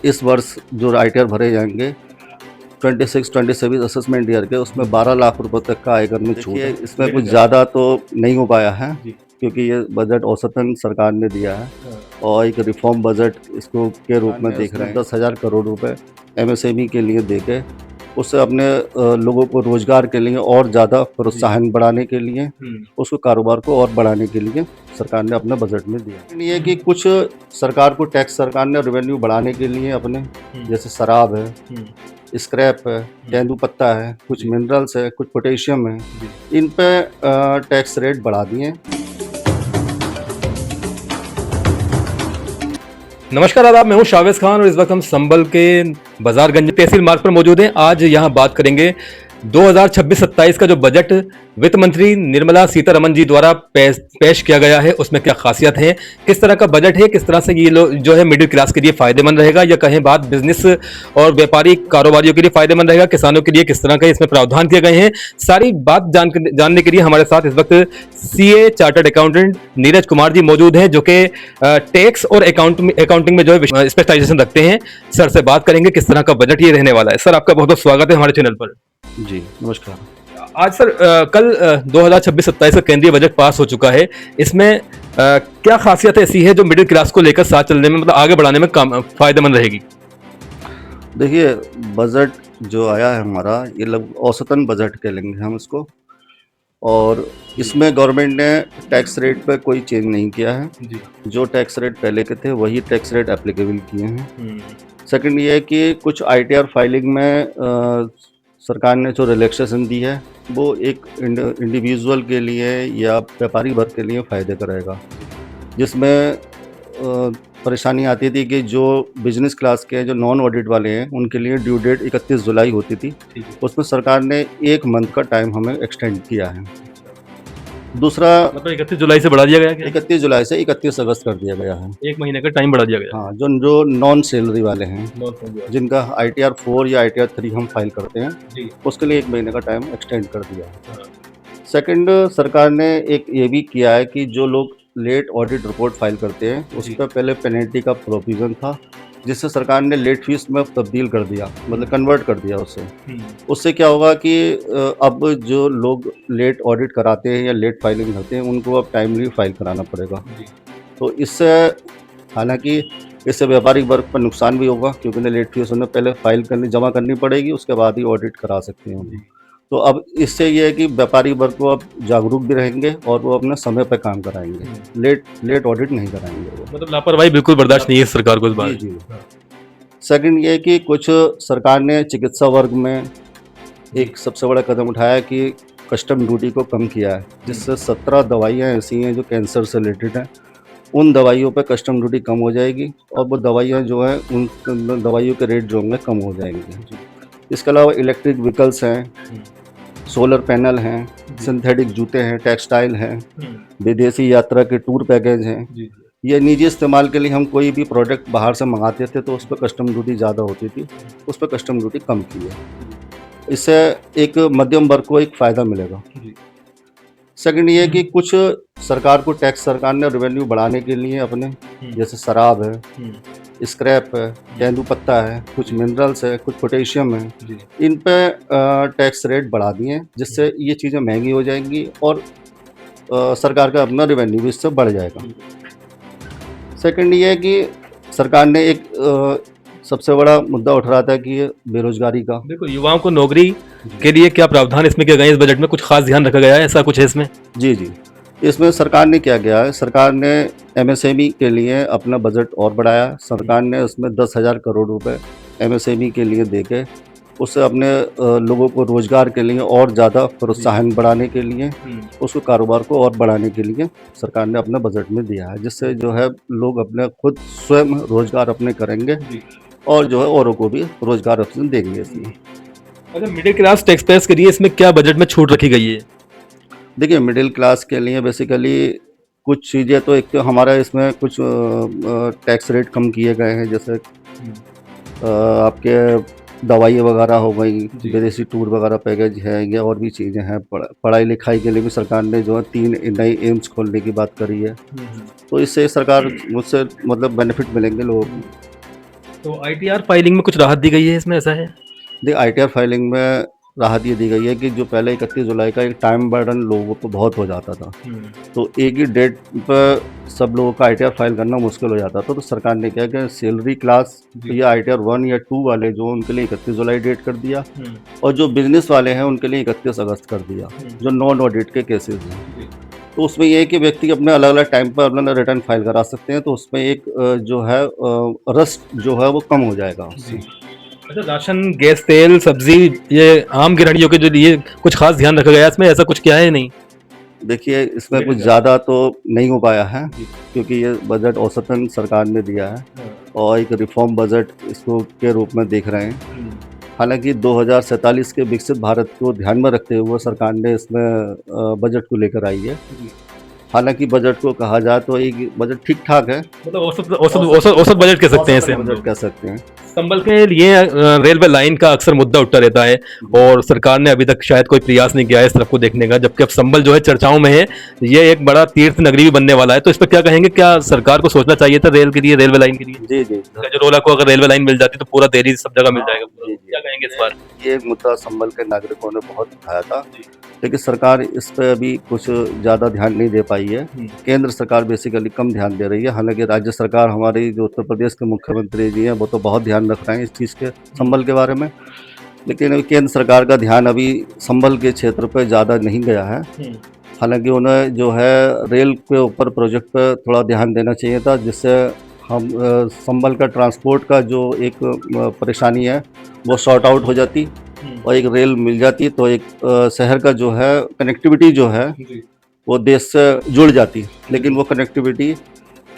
इस वर्ष जो आईटीआर भरे जाएंगे 26-27 असेसमेंट ईयर के, उसमें 12 लाख रुपए तक का आयकर में छूट है। इसमें कुछ ज़्यादा तो नहीं हो पाया है क्योंकि ये बजट औसतन सरकार ने दिया है और एक रिफॉर्म बजट इसको के रूप में देख रहे हैं। 10,000 करोड़ रुपए एमएसएमई के लिए देके उससे अपने लोगों को रोजगार के लिए और ज़्यादा प्रोत्साहन बढ़ाने के लिए, उसको कारोबार को और बढ़ाने के लिए सरकार ने अपने बजट में दिया। लेकिन ये कि कुछ सरकार को टैक्स, सरकार ने रेवेन्यू बढ़ाने के लिए अपने, जैसे शराब है, स्क्रैप है, तेंदुपत्ता है, कुछ मिनरल्स है, कुछ पोटेशियम है, इन पे टैक्स रेट बढ़ा दिए। नमस्कार आदाब, मैं हूं शावेज खान और इस वक्त हम संभल के बाजारगंज तहसील मार्ग पर मौजूद हैं। आज यहां बात करेंगे 2026-27 का जो बजट वित्त मंत्री निर्मला सीतारमण जी द्वारा पेश किया गया है, उसमें क्या खासियत है, किस तरह का बजट है, किस तरह से ये जो है मिडिल क्लास के लिए फायदेमंद रहेगा या कहें बात बिजनेस और व्यापारी कारोबारियों के लिए फायदेमंद रहेगा, किसानों के लिए किस तरह का इसमें प्रावधान किए गए हैं। सारी बात जानने के लिए हमारे साथ इस वक्त CA chartered accountant Neeraj Kumar ji मौजूद हैं, जो कि टैक्स और अकाउंटिंग में जो है स्पेशलाइजेशन रखते हैं। सर से बात करेंगे किस तरह का बजट ये रहने वाला है। सर, आपका बहुत बहुत स्वागत है हमारे चैनल पर। जी नमस्कार। आज सर कल 2026-27 का केंद्रीय बजट पास हो चुका है। इसमें क्या खासियत ऐसी है जो मिडिल क्लास को लेकर साथ चलने में, मतलब आगे बढ़ाने में फायदेमंद रहेगी? देखिए, बजट जो आया है हमारा, ये लगभग औसतन बजट कह लेंगे हम इसको, और इसमें गवर्नमेंट ने टैक्स रेट पे कोई चेंज नहीं किया है जी। जो टैक्स रेट पहले के थे वही टैक्स रेट एप्लीकेबल किए हैं। सेकंड ये है कि कुछ आईटीआर फाइलिंग में सरकार ने जो रिलैक्सेशन दी है वो एक इंडिविजुअल के लिए या व्यापारी वर्ग के लिए फ़ायदे का रहेगा, जिसमें परेशानी आती थी कि जो बिजनेस क्लास के जो नॉन ऑडिट वाले हैं उनके लिए ड्यू डेट 31 जुलाई होती थी, उसमें सरकार ने 1 मंथ का टाइम हमें एक्सटेंड किया है। दूसरा, मतलब 31 जुलाई से बढ़ा दिया गया क्या? 31 जुलाई से 31 अगस्त कर दिया गया है। 1 महीने का टाइम बढ़ा दिया गया। हाँ, जो नॉन सैलरी वाले हैं, जिनका ITR 4 या ITR 3 हम फाइल करते हैं, उसके लिए 1 महीने का टाइम एक्सटेंड कर दिया है। सेकंड, सरकार ने एक ये भी किया है कि जो लोग लेट ऑडिट रिपोर्ट फाइल करते हैं उस पर पहले पेनल्टी का प्रोविज़न था, जिससे सरकार ने लेट फीस में तब्दील कर दिया, मतलब कन्वर्ट कर दिया उससे। उससे क्या होगा कि अब जो लोग लेट ऑडिट कराते हैं या लेट फाइलिंग करते हैं उनको अब टाइमली फाइल कराना पड़ेगा। तो इससे, हालांकि इससे व्यापारिक वर्ग पर नुकसान भी होगा क्योंकि उन्हें लेट फीस उन्हें पहले फाइल जमा करनी पड़ेगी, उसके बाद ही ऑडिट करा सकते हैं। तो अब इससे ये है कि व्यापारी वर्ग को अब जागरूक भी रहेंगे और वो अपने समय पर काम कराएंगे, लेट ऑडिट नहीं कराएंगे वो। मतलब लापरवाही बिल्कुल बर्दाश्त नहीं है सरकार को इस बात। जी। सेकंड ये है कि कुछ सरकार ने चिकित्सा वर्ग में एक सबसे बड़ा कदम उठाया कि कस्टम ड्यूटी को कम किया है, जिससे 17 दवाइयाँ ऐसी हैं जो कैंसर से रिलेटेड हैं, उन दवाइयों पे कस्टम ड्यूटी कम हो जाएगी और वो दवाइयाँ जो हैं उन दवाइयों के रेट जो होंगे कम हो जाएंगे। इसके अलावा इलेक्ट्रिक व्हीकल्स हैं, सोलर पैनल हैं, सिंथेटिक जूते हैं, टेक्सटाइल हैं, विदेशी यात्रा के टूर पैकेज हैं। ये निजी इस्तेमाल के लिए हम कोई भी प्रोडक्ट बाहर से मंगाते थे तो उस पर कस्टम ड्यूटी ज़्यादा होती थी, उस पर कस्टम ड्यूटी कम की है। इससे एक मध्यम वर्ग को एक फ़ायदा मिलेगा। सेकंड ये है कि कुछ सरकार को टैक्स, सरकार ने रेवेन्यू बढ़ाने के लिए अपने, जैसे शराब है, स्क्रैप है, तेंदुपत्ता है, कुछ मिनरल्स है, कुछ पोटेशियम है, इन पे टैक्स रेट बढ़ा दिए हैं, जिससे ये चीज़ें महंगी हो जाएंगी और सरकार का अपना रेवेन्यू भी इससे बढ़ जाएगा। सेकंड ये है कि सरकार ने एक सबसे बड़ा मुद्दा उठ रहा था कि ये बेरोजगारी का। देखो, युवाओं को नौकरी के लिए क्या प्रावधान इसमें किए गए हैं? इस बजट में कुछ खास ध्यान रखा गया है, ऐसा कुछ है इसमें? जी। इसमें सरकार ने क्या किया है, सरकार ने एमएसएमई के लिए अपना बजट और बढ़ाया। सरकार ने उसमें 10,000 करोड़ रुपए एमएसएमई के लिए देके उससे अपने लोगों को रोजगार के लिए और ज़्यादा प्रोत्साहन बढ़ाने के लिए, उसको कारोबार को और बढ़ाने के लिए सरकार ने अपने बजट में दिया है, जिससे जो है लोग अपने खुद स्वयं रोजगार अपने करेंगे और जो है औरों को भी रोजगार ऑप्शन देंगे इसमें। अच्छा, मिडिल क्लास टैक्स पेयर्स के लिए इसमें क्या बजट में छूट रखी गई है? देखिए, मिडिल क्लास के लिए बेसिकली कुछ चीज़ें तो, एक तो हमारा इसमें कुछ टैक्स रेट कम किए गए हैं, जैसे आपके दवाई वगैरह हो गई, विदेशी टूर वगैरह पैकेज है, या और भी चीज़ें हैं। पढ़ाई लिखाई के लिए भी सरकार ने जो है 3 नई एम्स खोलने की बात करी है, तो इससे सरकार मुझसे मतलब बेनिफिट मिलेंगे लोगों को। तो आईटीआर फाइलिंग में कुछ राहत दी गई है इसमें, ऐसा है? देखिए आईटीआर फाइलिंग में राहत ये दी गई है कि जो पहले 31 जुलाई का एक टाइम बर्डन लोगों को बहुत हो जाता था, तो एक ही डेट पर सब लोगों का आईटीआर फाइल करना मुश्किल हो जाता था। तो सरकार ने क्या कि सैलरी क्लास या आईटीआर 1 या 2 वाले जो उनके लिए 31 जुलाई डेट कर दिया, और जो बिजनेस वाले हैं उनके लिए 31 अगस्त कर दिया, जो नॉन ऑडिट के केसेस हैं। तो उसमें ये है कि व्यक्ति अपने अलग अलग टाइम पर अपना रिटर्न फाइल करा सकते हैं, तो उसमें एक जो है रस जो है वो कम हो जाएगा उससे। अच्छा, राशन, गैस, तेल, सब्जी, ये आम गृहणियों के जो लिए कुछ खास ध्यान रखा गया है इसमें, ऐसा कुछ क्या है नहीं? देखिए इसमें कुछ ज़्यादा तो नहीं हो पाया है, क्योंकि ये बजट औसतन सरकार ने दिया है और एक रिफॉर्म बजट इसको के रूप में देख रहे हैं। हालांकि 2047 के विकसित भारत को ध्यान में रखते हुए सरकार ने इसमें बजट को लेकर आई है। हालांकि बजट को कहा जाए तो एक बजट ठीक ठाक है, मतलब औसत औसत औसत औसत बजट कह सकते हैं इसे हम बजट लोग। कह सकते हैं। संभल के लिए रेलवे लाइन का अक्सर मुद्दा उठता रहता है और सरकार ने अभी तक शायद कोई प्रयास नहीं किया है इस तरफ को देखने का, जबकि अब संभल जो है चर्चाओं में है। ये एक बड़ा तीर्थ नगरी भी बनने वाला है, तो इस पर क्या कहेंगे? क्या सरकार को सोचना चाहिए था रेल के लिए, रेलवे लाइन के लिए? जी जी गजरोला को अगर रेलवे लाइन मिल जाती तो पूरा देरी सब जगह मिल जाएगा पूरा। जी जी क्या कहेंगे इस बार? ये मुद्दा संभल के नागरिकों ने बहुत उठाया था, लेकिन सरकार इस पर अभी कुछ ज़्यादा ध्यान नहीं दे पाई है। केंद्र सरकार बेसिकली कम ध्यान दे रही है, हालांकि राज्य सरकार हमारी जो उत्तर प्रदेश के मुख्यमंत्री जी हैं वो तो बहुत ध्यान रख रहे हैं इस चीज़ के, संभल के बारे में। लेकिन अभी केंद्र सरकार का ध्यान अभी संभल के क्षेत्र पर ज़्यादा नहीं गया है। हालांकि उन्हें जो है रेल के ऊपर प्रोजेक्ट पर थोड़ा ध्यान देना चाहिए था, जिससे हम संभल का ट्रांसपोर्ट का जो एक परेशानी है वो सॉर्ट आउट हो जाती, और एक रेल मिल जाती तो एक शहर का जो है कनेक्टिविटी जो है वो देश से जुड़ जाती। लेकिन वो कनेक्टिविटी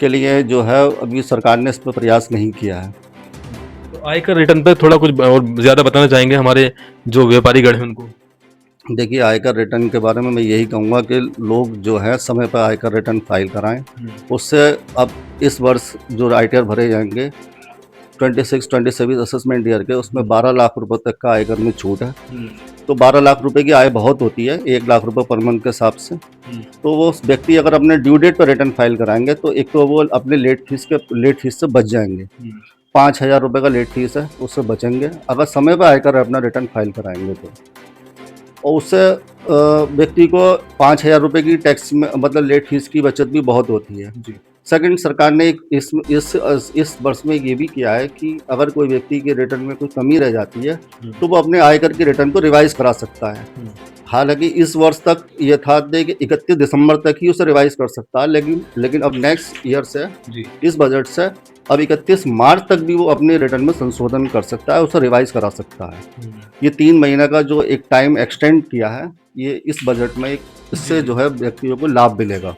के लिए जो है अभी सरकार ने इस पर प्रयास नहीं किया है। तो आयकर रिटर्न पे थोड़ा कुछ और ज्यादा बताना चाहेंगे हमारे जो व्यापारी गण हैं उनको? देखिए आयकर रिटर्न के बारे में मैं यही कहूँगा कि लोग जो है समय पर आयकर रिटर्न फाइल कराएं। उससे अब इस वर्ष जो आईटीआर भरे जाएंगे 26-27 असेसमेंट ईयर के, उसमें 12 लाख रुपए तक का आयकर में छूट है। तो 12 लाख रुपए की आय बहुत होती है 1 लाख रुपए पर मंथ के हिसाब से। तो वो व्यक्ति अगर अपने ड्यू डेट पर रिटर्न फाइल कराएंगे तो एक तो वो अपने लेट फीस से बच जाएंगे। 5,000 रुपये का लेट फीस है, उससे बचेंगे अगर समय पर आयकर अपना रिटर्न फाइल कराएंगे तो। और उससे व्यक्ति को 5,000 रुपये की टैक्स में मतलब लेट फीस की बचत भी बहुत होती है। सेकंड, सरकार ने इस वर्ष में ये भी किया है कि अगर कोई व्यक्ति के रिटर्न में कोई कमी रह जाती है तो वो अपने आयकर के रिटर्न को रिवाइज करा सकता है। हालांकि इस वर्ष तक ये था कि 31 दिसंबर तक ही उसे रिवाइज कर सकता है, लेकिन अब नेक्स्ट ईयर से इस बजट से अब 31 मार्च तक भी वो अपने रिटर्न में संशोधन कर सकता है, उसे रिवाइज करा सकता है। ये 3 महीने का जो एक टाइम एक्सटेंड किया है, ये इस बजट में इससे जो है व्यक्तियों को लाभ मिलेगा।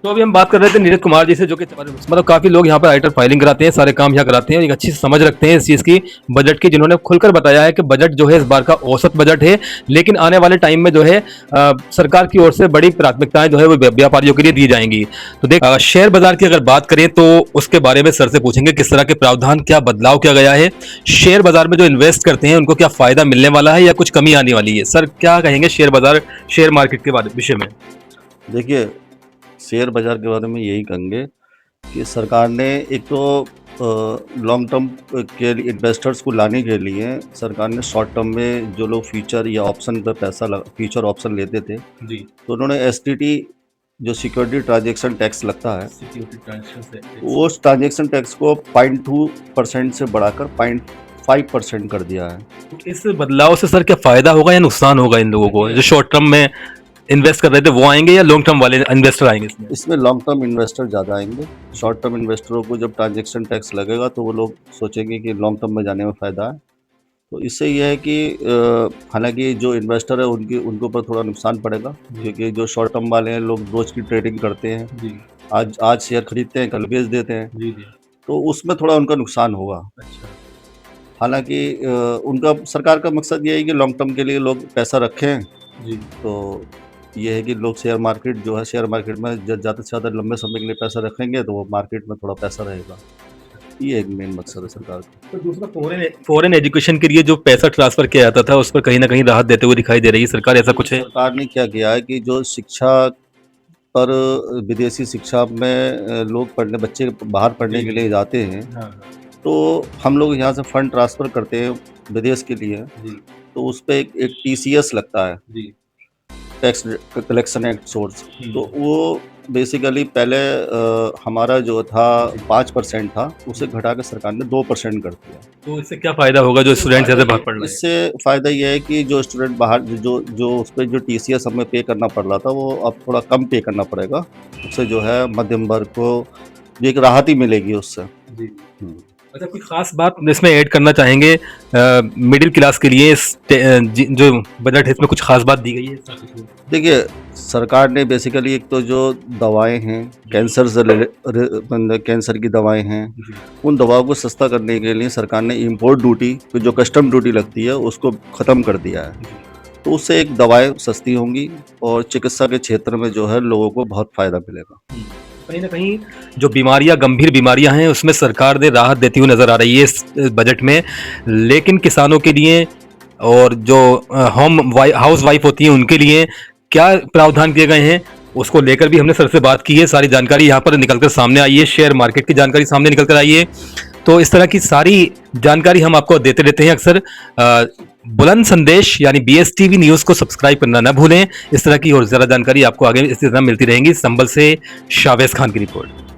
तो अभी हम बात कर रहे थे नीरज कुमार जी से, जो कि मतलब काफी लोग यहाँ पर आईटीआर फाइलिंग कराते हैं, सारे काम यहाँ कराते हैं, एक अच्छी समझ रखते हैं इस चीज की बजट की, जिन्होंने खुलकर बताया है कि बजट जो है इस बार का औसत बजट है, लेकिन आने वाले टाइम में जो है सरकार की ओर से बड़ी प्राथमिकताएं जो है वो व्यापारियों के लिए दी जाएंगी। तो देख शेयर बाजार की अगर बात करें तो उसके बारे में सर से पूछेंगे किस तरह के प्रावधान, क्या बदलाव किया गया है, शेयर बाजार में जो इन्वेस्ट करते हैं उनको क्या फायदा मिलने वाला है या कुछ कमी आने वाली है? सर क्या कहेंगे शेयर बाजार, शेयर मार्केट के विषय में? देखिए शेयर बाज़ार के बारे में यही कहेंगे कि सरकार ने एक तो लॉन्ग टर्म के इन्वेस्टर्स को लाने के लिए सरकार ने शॉर्ट टर्म में जो लोग फ्यूचर या ऑप्शन पर फ्यूचर ऑप्शन लेते थे तो उन्होंने एसटीटी जो सिक्योरिटी ट्रांजैक्शन टैक्स लगता है वो उस ट्रांजैक्शन टैक्स को 0.2% से बढ़ाकर 0.5% कर दिया है। इस बदलाव से सर क्या फायदा होगा या नुकसान होगा इन लोगों को जो शॉर्ट टर्म में इन्वेस्ट कर रहे थे, वो आएंगे या लॉन्ग टर्म वाले इन्वेस्टर आएंगे इसमें? इसमें लॉन्ग टर्म इन्वेस्टर ज़्यादा आएंगे। शॉर्ट टर्म इन्वेस्टरों को जब ट्रांजैक्शन टैक्स लगेगा तो वो लोग सोचेंगे कि लॉन्ग टर्म में जाने में फ़ायदा है। तो इससे यह है कि हालांकि जो इन्वेस्टर है उनके ऊपर थोड़ा नुकसान पड़ेगा, क्योंकि जो शॉर्ट टर्म वाले हैं लोग रोज़ की ट्रेडिंग करते हैं, आज शेयर खरीदते हैं कल बेच देते हैं, तो उसमें थोड़ा उनका नुकसान होगा। हालांकि उनका सरकार का मकसद ये है कि लॉन्ग टर्म के लिए लोग पैसा रखें। तो ये है कि लोग शेयर मार्केट में ज़्यादा से ज़्यादा लंबे समय के लिए पैसा रखेंगे तो वो मार्केट में थोड़ा पैसा रहेगा। ये एक मेन मकसद है सरकार का। तो दूसरा फॉरेन एजुकेशन के लिए जो पैसा ट्रांसफर किया जाता था उस पर कहीं ना कहीं राहत देते हुए दिखाई दे रही है सरकार, ऐसा कुछ है? सरकार ने क्या किया है कि जो शिक्षा पर विदेशी शिक्षा में लोग बच्चे बाहर पढ़ने के लिए जाते हैं तो हम लोग यहाँ से फंड ट्रांसफ़र करते हैं विदेश के लिए, जी तो उस पे एक टीसीएस लगता है, जी टैक्स कलेक्शन एक्ट सोर्स। हम्म, तो वो बेसिकली पहले हमारा जो था 5% था, उसे घटा के सरकार ने 2% कर दिया। तो इससे क्या फायदा होगा जो स्टूडेंट्स ऐसे बाहर पढ़ रहे हैं? इससे फ़ायदा ये है कि जो स्टूडेंट बाहर जो जो उस पे जो टीसीएस हमें पे करना पड़ रहा था, वो अब थोड़ा कम पे करना पड़ेगा। उससे जो है मध्यम वर्ग को जो एक राहत ही मिलेगी उससे। जी हुँ। अच्छा, कोई खास बात इसमें ऐड करना चाहेंगे मिडिल क्लास के लिए जो बजट है इसमें कुछ खास बात दी गई है ऐसा कुछ? देखिए, सरकार ने बेसिकली एक तो जो दवाएँ हैं, कैंसर से मतलब कैंसर की दवाएँ हैं, जी उन दवाओं को सस्ता करने के लिए सरकार ने इम्पोर्ट ड्यूटी, जो कस्टम ड्यूटी लगती है, उसको ख़त्म कर दिया है। तो उससे एक दवाएँ सस्ती होंगी और चिकित्सा के क्षेत्र में जो है लोगों को बहुत फ़ायदा मिलेगा। कहीं न कहीं जो बीमारियाँ गंभीर बीमारियाँ हैं उसमें सरकार ने राहत देती हुई नज़र आ रही है इस बजट में। लेकिन किसानों के लिए और जो हाउस वाइफ होती हैं उनके लिए क्या प्रावधान किए गए हैं, उसको लेकर भी हमने सर से बात की है। सारी जानकारी यहाँ पर निकल कर सामने आई है, शेयर मार्केट की जानकारी सामने निकल कर आई है। तो इस तरह की सारी जानकारी हम आपको देते रहते हैं अक्सर। बुलंद संदेश यानी BSTV न्यूज़ को सब्सक्राइब करना ना भूलें। इस तरह की और ज़्यादा जानकारी आपको आगे इसी तरह मिलती रहेंगी। संभल से शावेज़ खान की रिपोर्ट।